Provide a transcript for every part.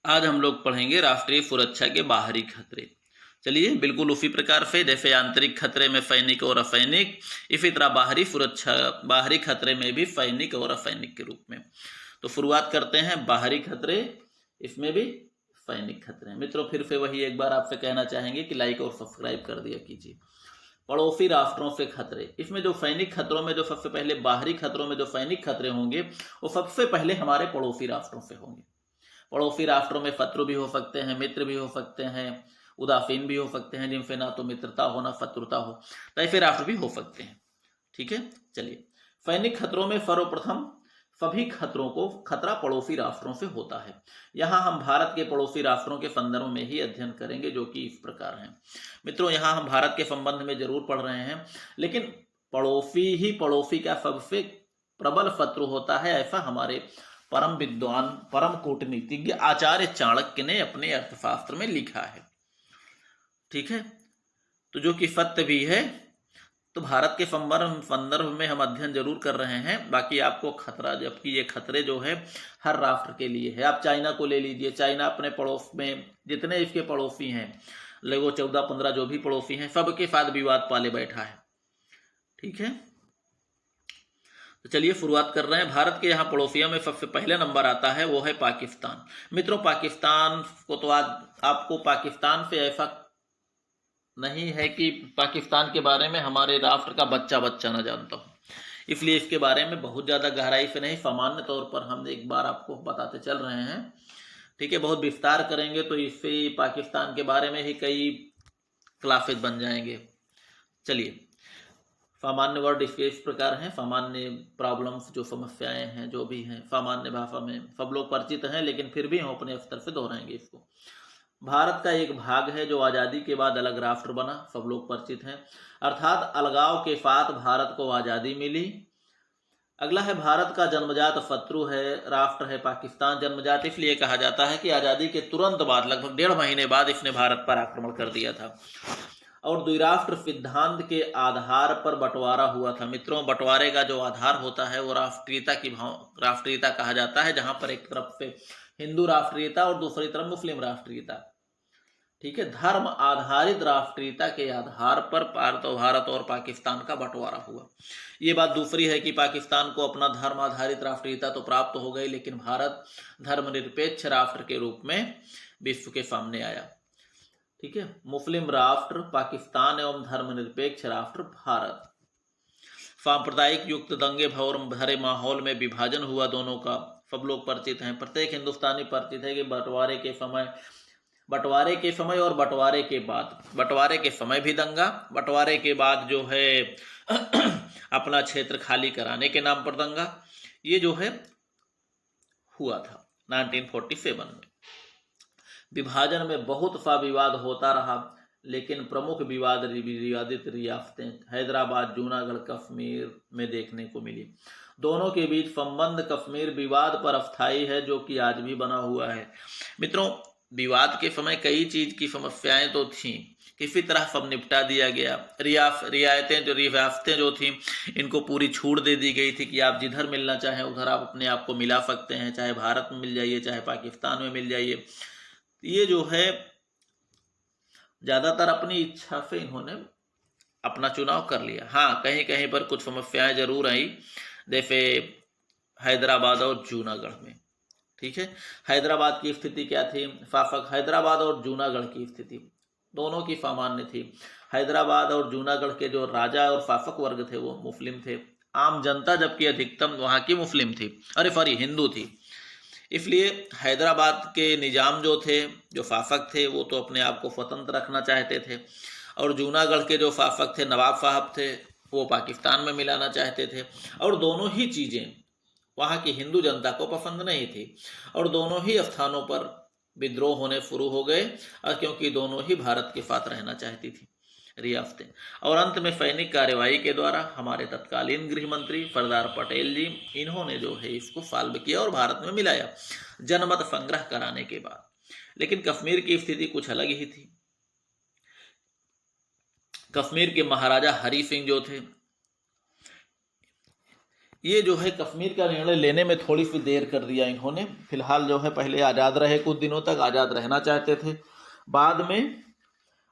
आज हम लोग पढ़ेंगे राष्ट्रीय सुरक्षा के बाहरी खतरे। चलिए, बिल्कुल उसी प्रकार से जैसे आंतरिक खतरे में सैनिक और असैनिक, इसी तरह बाहरी खतरे में भी सैनिक और असैनिक के रूप में। तो शुरुआत करते हैं बाहरी खतरे, इसमें भी सैनिक खतरे। मित्रों, फिर से वही एक बार आपसे कहना चाहेंगे कि लाइक और सब्सक्राइब कर दिया कीजिए। पड़ोसी राष्ट्रों से खतरे, इसमें जो सैनिक खतरों में जो सबसे पहले बाहरी खतरों में जो सैनिक खतरे होंगे वो सबसे पहले हमारे पड़ोसी राष्ट्रों से होंगे। पड़ोसी राष्ट्रों में शत्रु भी हो सकते हैं, मित्र भी हो सकते हैं, उदासीन भी हो सकते हैं, जिनसे ना तो मित्रता हो ना शत्रुता हो, तो ऐसे राष्ट्र भी हो सकते हैं। ठीक है, चलिए। सैनिक खतरों में सर्वप्रथम सभी खतरों को खतरा पड़ोसी राष्ट्रों से होता है। यहाँ हम भारत के पड़ोसी राष्ट्रों के संदर्भ में ही अध्ययन करेंगे, जो कि इस प्रकार हैं। मित्रों, यहाँ हम भारत के संबंध में जरूर पढ़ रहे हैं, लेकिन पड़ोसी ही पड़ोसी का सबसे प्रबल शत्रु होता है, ऐसा हमारे परम विद्वान परम कूटनीतिज्ञ आचार्य चाणक्य ने अपने अर्थशास्त्र में लिखा है। ठीक है, तो जो कि सत्य भी है। तो भारत के संदर्भ में हम अध्ययन जरूर कर रहे हैं। बाकी आपको खतरा, जबकि ये खतरे जो है हर राष्ट्र के लिए है। आप चाइना को ले लीजिए, चाइना अपने पड़ोस में जितने इसके पड़ोसी हैं, लगभग 14-15 जो भी पड़ोसी हैं, सबके साथ विवाद पाले बैठा है। ठीक है, तो चलिए शुरुआत कर रहे हैं। भारत के यहाँ पड़ोसियों में सबसे पहले नंबर आता है, वो है पाकिस्तान। मित्रों, पाकिस्तान को तो आज आपको पाकिस्तान से ऐसा नहीं है कि पाकिस्तान के बारे में हमारे राष्ट्र का बच्चा बच्चा न जानता हो, इसलिए इसके बारे में बहुत ज़्यादा गहराई से नहीं, सामान्य तौर पर हम एक बार आपको बताते चल रहे हैं। ठीक है, बहुत विस्तार करेंगे तो इससे पाकिस्तान के बारे में ही कई क्लासेज बन जाएंगे। चलिए, सामान्य वर्ड इसके इस प्रकार हैं। सामान्य प्रॉब्लम्स, जो समस्याएं हैं, जो भी हैं, सामान्य भाषा में सब लोग परिचित हैं, लेकिन फिर भी हम अपने स्तर से दोहराएंगे इसको। भारत का एक भाग है जो आज़ादी के बाद अलग राष्ट्र बना, सब लोग परिचित हैं, अर्थात अलगाव के साथ भारत को आज़ादी मिली। अगला है, भारत का जन्मजात शत्रु है राष्ट्र है पाकिस्तान। जन्मजात इसलिए कहा जाता है कि आज़ादी के तुरंत बाद, लगभग 1.5 महीने बाद, इसने भारत पर आक्रमण कर दिया था और द्विराष्ट्र सिद्धांत के आधार पर बंटवारा हुआ था। मित्रों, बंटवारे का जो आधार होता है वो राष्ट्रीयता कहा जाता है, जहां पर एक तरफ से हिंदू राष्ट्रीयता और दूसरी तरफ मुस्लिम राष्ट्रीयता। ठीक है, धर्म आधारित राष्ट्रीयता के आधार पर भारत और पाकिस्तान का बंटवारा हुआ। ये बात दूसरी है कि पाकिस्तान को अपना धर्म आधारित राष्ट्रीयता तो प्राप्त हो गई, लेकिन भारत धर्मनिरपेक्ष राष्ट्र के रूप में विश्व के सामने आया। ठीक है, मुस्लिम राष्ट्र पाकिस्तान एवं धर्मनिरपेक्ष राष्ट्र भारत। सांप्रदायिक युक्त दंगे भरे माहौल में विभाजन हुआ दोनों का, सब लोग परिचित हैं। प्रत्येक हिंदुस्तानी परिचित है कि बंटवारे के समय और बंटवारे के बाद, बंटवारे के समय भी दंगा, बंटवारे के बाद जो है अपना क्षेत्र खाली कराने के नाम पर दंगा, ये जो है हुआ था 1947 में। विभाजन में बहुत सा विवाद होता रहा, लेकिन प्रमुख विवादित रियासतें हैदराबाद, जूनागढ़, कश्मीर में देखने को मिली। दोनों के बीच संबंध कश्मीर विवाद पर अस्थायी है, जो कि आज भी बना हुआ है। मित्रों, विवाद के समय कई चीज की समस्याएं तो थी, किसी तरह सब निपटा दिया गया। रियासतें जो थी, इनको पूरी छूट दे दी गई थी कि आप जिधर मिलना चाहें उधर आप अपने आप को मिला सकते हैं, चाहे भारत में मिल जाइए, चाहे पाकिस्तान में मिल जाइए। ये जो है ज्यादातर अपनी इच्छा से इन्होंने अपना चुनाव कर लिया। हाँ, कहीं कहीं पर कुछ समस्याएं जरूर आई, जैसे हैदराबाद और जूनागढ़ में। ठीक है, हैदराबाद की स्थिति क्या थी? हैदराबाद और जूनागढ़ की स्थिति दोनों की सामान्य थी। हैदराबाद और जूनागढ़ के जो राजा और शासक वर्ग थे वो मुस्लिम थे, आम जनता जबकि अधिकतम वहां की मुस्लिम थी, हिंदू थी। इसलिए हैदराबाद के निजाम जो थे, जो शासक थे, वो तो अपने आप को स्वतंत्र रखना चाहते थे, और जूनागढ़ के जो शासक थे, नवाब साहब थे, वो पाकिस्तान में मिलाना चाहते थे। और दोनों ही चीजें वहां की हिंदू जनता को पसंद नहीं थी, और दोनों ही स्थानों पर विद्रोह होने शुरू हो गए, क्योंकि दोनों ही भारत के साथ रहना चाहती थी रियासतें। और अंत में सैनिक कार्यवाही के द्वारा हमारे तत्कालीन गृह मंत्री सरदार पटेल जी, इन्होंने जो है इसको सॉल्व किया और भारत में मिलाया, जनमत संग्रह कराने के बाद। लेकिन कश्मीर की स्थिति कुछ अलग ही थी। कश्मीर के महाराजा हरि सिंह जो थे, ये जो है कश्मीर का निर्णय लेने में थोड़ी सी देर कर दिया इन्होंने। फिलहाल जो है पहले आज़ाद रहे, कुछ दिनों तक आज़ाद रहना चाहते थे। बाद में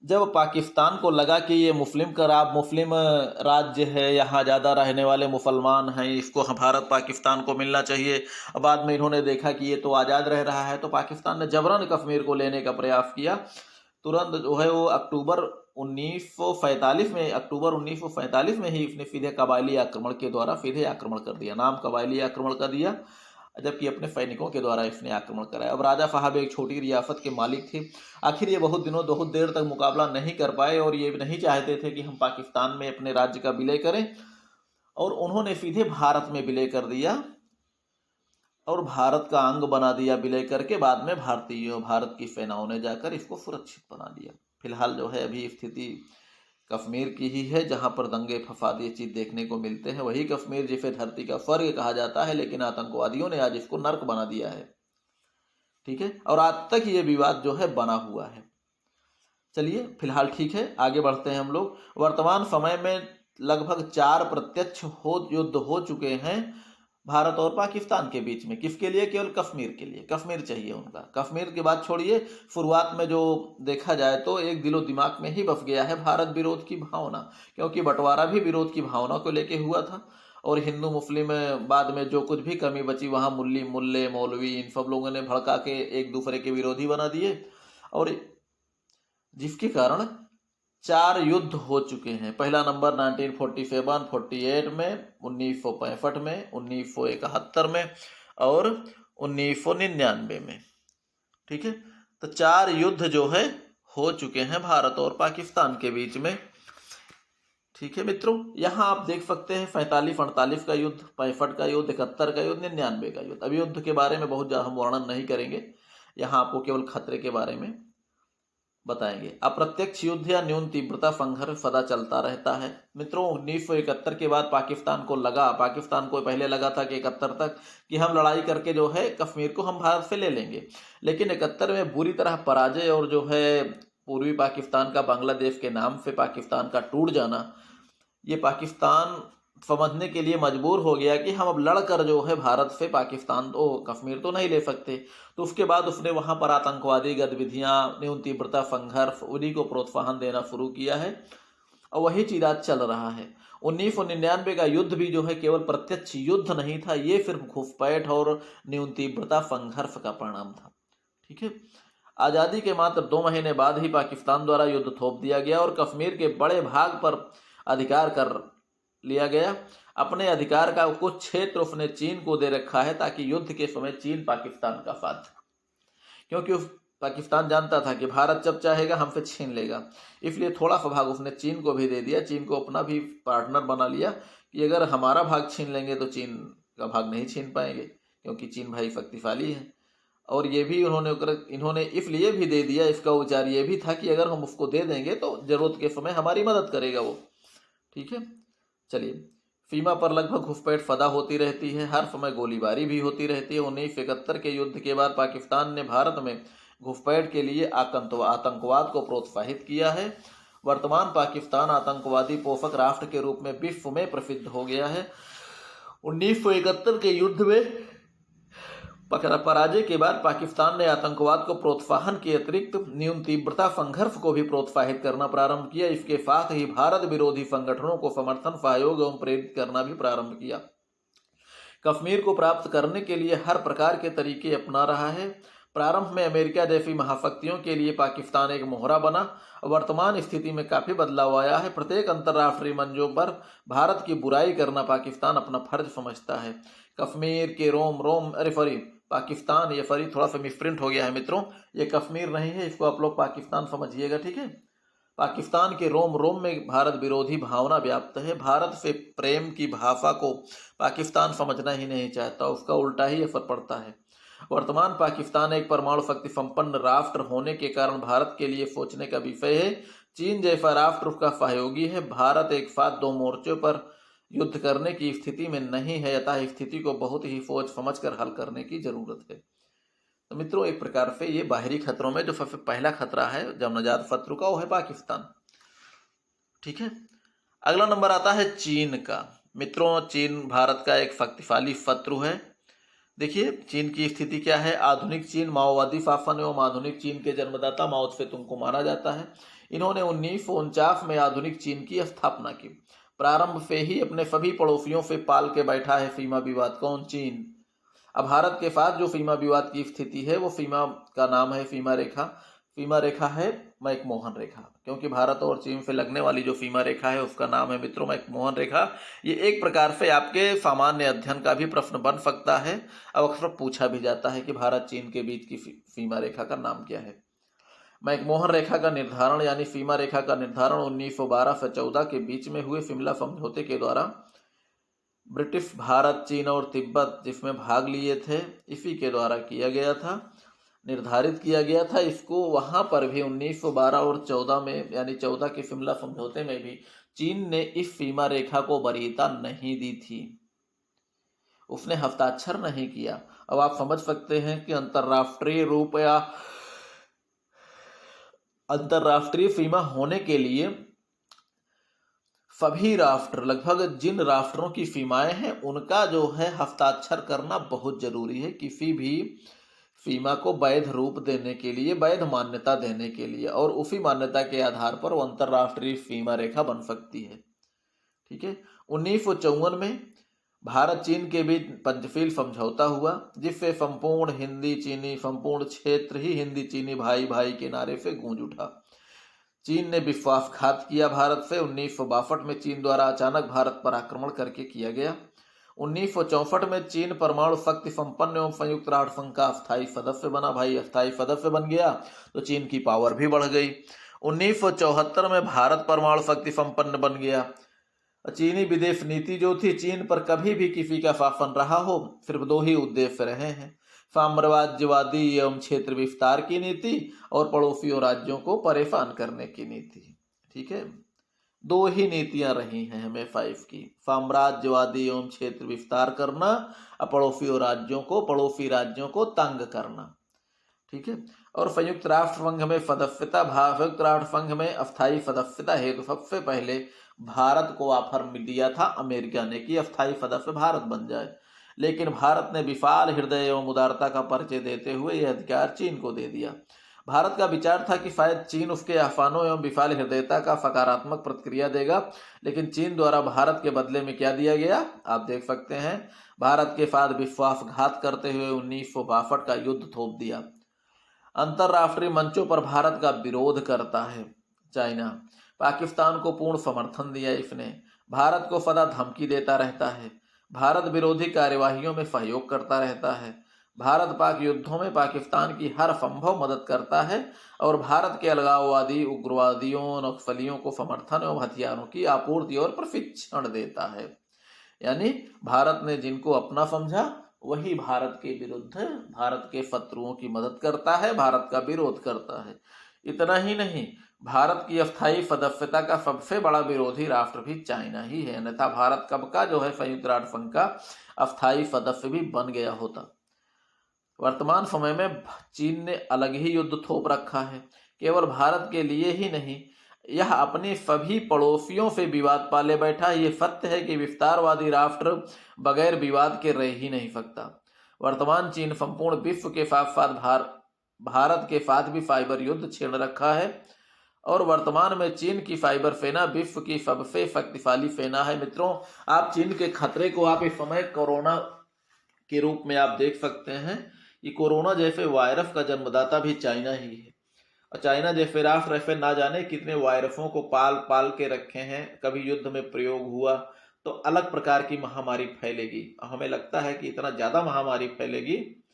जब पाकिस्तान को लगा कि ये मुस्लिम राज्य है, यहाँ ज़्यादा रहने वाले मुसलमान हैं, इसको भारत पाकिस्तान को मिलना चाहिए। बाद में इन्होंने देखा कि ये तो आज़ाद रह रहा है, तो पाकिस्तान ने जबरन कश्मीर को लेने का प्रयास किया। तुरंत जो है वो अक्टूबर 1947 में ही इसने सीधे कबायली आक्रमण के द्वारा सीधे आक्रमण कर दिया। नाम कबायली आक्रमण कर दिया, जबकि अपने सैनिकों के द्वारा इसने आक्रमण कराया। अब राजा साहब एक छोटी रियासत के मालिक थे। आखिर ये बहुत देर तक मुकाबला नहीं कर पाए और ये नहीं चाहते थे कि हम पाकिस्तान में अपने राज्य का विलय करें, और उन्होंने सीधे भारत में विलय कर दिया और भारत का अंग बना दिया विलय करके। बाद में भारत की सेनाओं ने जाकर इसको सुरक्षित बना दिया। फिलहाल जो है अभी स्थिति कश्मीर की ही है, जहां पर दंगे फसाद ये चीज़ देखने को मिलते हैं। वही कश्मीर जिसे धरती का स्वर्ग कहा जाता है, लेकिन आतंकवादियों ने आज इसको नर्क बना दिया है। ठीक है, और आज तक ये विवाद जो है बना हुआ है। चलिए फिलहाल ठीक है, आगे बढ़ते हैं हम लोग। वर्तमान समय में लगभग 4 प्रत्यक्ष युद्ध हो चुके हैं भारत और पाकिस्तान के बीच में। किसके लिए? केवल कश्मीर के लिए। कश्मीर चाहिए उनका। कश्मीर की बात छोड़िए, शुरुआत में जो देखा जाए तो एक दिलो दिमाग में ही बस गया है भारत विरोध की भावना, क्योंकि बंटवारा भी विरोध की भावना को लेके हुआ था। और हिंदू मुस्लिम बाद में जो कुछ भी कमी बची वहाँ मुल्ले मौलवी इन सब लोगों ने भड़का के एक दूसरे के विरोधी बना दिए, और जिसके कारण 4 युद्ध हो चुके हैं। पहला नंबर 1947, 48 में, 1965 में, 1971 में और 1999 में। ठीक है, तो 4 युद्ध जो है हो चुके हैं भारत और पाकिस्तान के बीच में। ठीक है मित्रों, यहाँ आप देख सकते हैं 47-48 का युद्ध, 65 का युद्ध, 71 का युद्ध, 99 का युद्ध। अब युद्ध के बारे में बहुत ज़्यादा हम वर्णन नहीं करेंगे, यहाँ आपको केवल खतरे के बारे में बताएंगे। अप्रत्यक्ष युद्ध या न्यून तीव्रता संघर्ष सदा चलता रहता है। मित्रों 1971 के बाद पाकिस्तान को पहले लगा था कि 71 तक कि हम लड़ाई करके जो है कश्मीर को हम भारत से ले लेंगे, लेकिन 71 में बुरी तरह पराजय और जो है पूर्वी पाकिस्तान का बांग्लादेश के नाम से पाकिस्तान का टूट जाना, ये पाकिस्तान समझने के लिए मजबूर हो गया कि हम अब लड़कर जो है भारत से कश्मीर तो नहीं ले सकते। तो उसके बाद उसने वहाँ पर आतंकवादी गतिविधियाँ, न्यून तीव्रता संघर्ष, उन्हीं को प्रोत्साहन देना शुरू किया है, और वही चीज़ आज चल रहा है। 1999 का युद्ध भी जो है केवल प्रत्यक्ष युद्ध नहीं था, ये सिर्फ घुसपैठ और न्यून तीव्रता संघर्ष का परिणाम था। ठीक है, आज़ादी के मात्र 2 महीने बाद ही पाकिस्तान द्वारा युद्ध थोप दिया गया और कश्मीर के बड़े भाग पर अधिकार कर लिया गया। अपने अधिकार का कुछ क्षेत्र उसने चीन को दे रखा है, ताकि युद्ध के समय चीन पाकिस्तान का साथ, क्योंकि पाकिस्तान जानता था कि भारत जब चाहेगा हमसे छीन लेगा, इसलिए थोड़ा सा भाग उसने चीन को भी दे दिया। चीन को अपना भी पार्टनर बना लिया कि अगर हमारा भाग छीन लेंगे तो चीन का भाग नहीं छीन पाएंगे, क्योंकि चीन भाई शक्तिशाली है। और ये भी इन्होंने इसलिए भी दे दिया, इसका विचार ये भी था कि अगर हम उसको दे देंगे तो जरूरत के समय हमारी मदद करेगा वो। ठीक है, चलिए, सीमा पर लगभग घुसपैठ फदा होती रहती है, हर समय गोलीबारी भी होती रहती है। 1971 के युद्ध के बाद पाकिस्तान ने भारत में घुसपैठ के लिए आतंकवाद को प्रोत्साहित किया है। वर्तमान पाकिस्तान आतंकवादी पोषक राष्ट्र के रूप में विश्व में प्रसिद्ध हो गया है। 1971 के युद्ध में पराजय के बाद पाकिस्तान ने आतंकवाद को प्रोत्साहन के अतिरिक्त न्यून तीव्रता संघर्ष को भी प्रोत्साहित करना प्रारंभ किया। इसके साथ ही भारत विरोधी संगठनों को समर्थन, सहयोग एवं प्रेरित करना भी प्रारंभ किया। कश्मीर को प्राप्त करने के लिए हर प्रकार के तरीके अपना रहा है। प्रारंभ में अमेरिका जैसी महाशक्तियों के लिए पाकिस्तान एक मोहरा बना। वर्तमान स्थिति में काफी बदलाव आया है। प्रत्येक अंतर्राष्ट्रीय मंचों पर भारत की बुराई करना पाकिस्तान अपना फर्ज समझता है। कश्मीर के पाकिस्तान, ये थोड़ा सा मिसप्रिंट हो गया है मित्रों, ये कश्मीर नहीं है, इसको आप लोग पाकिस्तान समझिएगा। ठीक है, पाकिस्तान के रोम रोम में भारत विरोधी भावना व्याप्त है। भारत से प्रेम की भाषा को पाकिस्तान समझना ही नहीं चाहता, उसका उल्टा ही असर पड़ता है। वर्तमान पाकिस्तान एक परमाणु शक्ति संपन्न राष्ट्र होने के कारण भारत के लिए सोचने का विषय है। चीन जैसा राष्ट्र उसका सहयोगी है। भारत एक साथ 2 मोर्चों पर युद्ध करने की स्थिति में नहीं है, अतः स्थिति को बहुत ही सोच समझकर हल करने की जरूरत है। तो मित्रों, एक प्रकार से ये बाहरी खतरों में जो सबसे पहला खतरा है जन्मजात शत्रु का, वो है पाकिस्तान। ठीक है, अगला नंबर आता है चीन का। मित्रों, चीन भारत का एक शक्तिशाली शत्रु है। देखिए चीन की स्थिति क्या है। आधुनिक चीन माओवादी शासन एवं आधुनिक चीन के जन्मदाता माओ त्से-तुंग को माना जाता है। इन्होंने 1949 में आधुनिक चीन की स्थापना की। प्रारंभ से ही अपने सभी पड़ोसियों से पाल के बैठा है सीमा विवाद। कौन? चीन। अब भारत के साथ जो सीमा विवाद की स्थिति है वो सीमा का नाम है सीमा रेखा। सीमा रेखा है मैकमोहन रेखा, क्योंकि भारत और चीन से लगने वाली जो सीमा रेखा है उसका नाम है मित्रों मैकमोहन रेखा। ये एक प्रकार से आपके सामान्य अध्ययन का भी प्रश्न बन सकता है। अब अक्सर पूछा भी जाता है कि भारत चीन के बीच की सीमा रेखा का नाम क्या है। मैकमोहन रेखा का निर्धारण यानी सीमा रेखा का निर्धारण 1912 से 14 के बीच में हुए शिमला समझौते के द्वारा ब्रिटिश भारत, चीन और तिब्बत जिसमें भाग लिए थे, इसी के द्वारा किया गया था, निर्धारित किया गया था। इसको वहां पर भी 1912 और 14 में यानी 14 के शिमला समझौते में भी चीन ने इस सीमा रेखा को वरीयता नहीं दी थी, उसने हस्ताक्षर नहीं किया। अब आप समझ सकते हैं कि अंतर्राष्ट्रीय रूप या अंतर्राष्ट्रीय सीमा होने के लिए सभी राष्ट्र, लगभग जिन राष्ट्रों की सीमाएं हैं उनका जो है हस्ताक्षर करना बहुत जरूरी है, किसी भी सीमा को वैध रूप देने के लिए, वैध मान्यता देने के लिए, और उसी मान्यता के आधार पर वो अंतर्राष्ट्रीय सीमा रेखा बन सकती है। ठीक है। 1954 में भारत चीन के बीच पंचशील समझौता हुआ, जिससे संपूर्ण हिंदी चीनी, संपूर्ण क्षेत्र ही हिंदी चीनी भाई भाई के नारे से गूंज उठा। चीन ने विश्वासघात किया भारत से। 1962 में चीन द्वारा अचानक भारत पर आक्रमण करके किया गया। 1964 में चीन परमाणु शक्ति संपन्न एवं संयुक्त राष्ट्र संघ का अस्थायी सदस्य बना। भाई अस्थायी सदस्य बन गया तो चीन की पावर भी बढ़ गई। 1974 में भारत परमाणु शक्ति संपन्न बन गया। चीनी विदेश नीति जो थी, चीन पर कभी भी किसी का शासन रहा हो, सिर्फ दो ही उद्देश्य रहे हैं, साम्राज्यवादी एवं क्षेत्र विस्तार की नीति और पड़ोसियों राज्यों को परेशान करने की नीति। ठीक है, दो ही नीतियां रही हैं हमेशा इसकी, साम्राज्यवादी एवं क्षेत्र विस्तार करना और पड़ोसी राज्यों को तंग करना। ठीक है। और संयुक्त राष्ट्र संघ में सदस्यता, संयुक्त राष्ट्र संघ में अस्थायी सदस्यता हेतु सबसे पहले भारत को ऑफर दिया था अमेरिका ने कि अस्थायी सदस्य भारत बन जाए, लेकिन भारत ने विशाल हृदय एवं उदारता का परिचय देते हुए यह अधिकार चीन को दे दिया। भारत का विचार था कि शायद चीन उसके आह्वानों एवं विशाल हृदयता का सकारात्मक प्रतिक्रिया देगा, लेकिन चीन द्वारा भारत के बदले में क्या दिया गया आप देख सकते हैं। भारत के साथ विश्वासघात करते हुए 1962 का युद्ध थोप दिया। अंतर्राष्ट्रीय मंचों पर भारत का विरोध करता है चाइना। पाकिस्तान को पूर्ण समर्थन दिया इसने। भारत को सदा धमकी देता रहता है। भारत विरोधी कार्यवाहियों में सहयोग करता रहता है। भारत पाक युद्धों में पाकिस्तान की हर संभव मदद करता है और भारत के अलगाववादी, उग्रवादियों, नक्सलियों को समर्थन एवं हथियारों की आपूर्ति और प्रशिक्षण देता है। यानी भारत ने जिनको अपना समझा वही भारत के विरुद्ध, भारत के शत्रुओं की मदद करता है, भारत का विरोध करता है। इतना ही नहीं, भारत की अस्थायी सदस्यता का सबसे बड़ा विरोधी राष्ट्र भी चाइना ही है, अन्यथा भारत कब का जो है संयुक्त राष्ट्र संघ का अस्थायी सदस्य भी बन गया होता। वर्तमान समय में चीन ने अलग ही युद्ध थोप रखा है, केवल भारत के लिए ही नहीं, यह अपने सभी पड़ोसियों से विवाद पाले बैठा। ये सत्य है कि विस्तारवादी राष्ट्र बगैर विवाद के रह ही नहीं सकता। वर्तमान चीन संपूर्ण विश्व के साथ साथ भारत के साथ भी साइबर युद्ध छेड़ रखा है और वर्तमान में चीन की साइबर सेना विश्व की सबसे शक्तिशाली सेना है। मित्रों, आप चीन के खतरे को आप इस समय कोरोना के रूप में आप देख सकते हैं। ये कोरोना जैसे वायरस का जन्मदाता भी चाइना ही है और चाइना जैसे राष्ट्र ऐसे ना जाने कितने वायरसों को पाल पाल के रखे हैं। कभी युद्ध में प्रयोग हुआ तो अलग प्रकार की महामारी फैलेगी। हमें लगता है कि इतना ज्यादा महामारी फैलेगी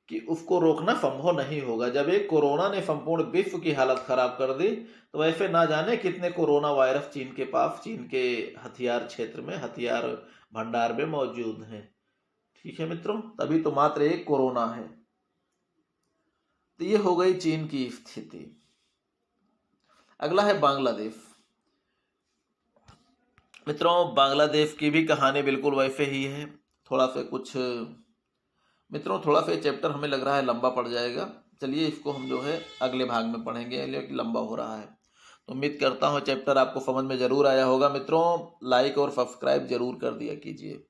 कि उसको रोकना संभव नहीं होगा। जब एक कोरोना ने संपूर्ण विश्व की हालत खराब कर दी तो वैसे ना जाने कितने कोरोना वायरस चीन के पास, चीन के हथियार क्षेत्र में, हथियार भंडार में मौजूद हैं। ठीक है मित्रों, तभी तो मात्र एक कोरोना है। तो ये हो गई चीन की स्थिति। अगला है बांग्लादेश। मित्रों, बांग्लादेश की भी कहानी बिल्कुल वैसे ही है। थोड़ा सा चैप्टर हमें लग रहा है लंबा पड़ जाएगा। चलिए इसको हम जो है अगले भाग में पढ़ेंगे, लेकिन लंबा हो रहा है। उम्मीद करता हूँ चैप्टर आपको समझ में जरूर आया होगा मित्रों। लाइक और सब्सक्राइब जरूर कर दिया कीजिए।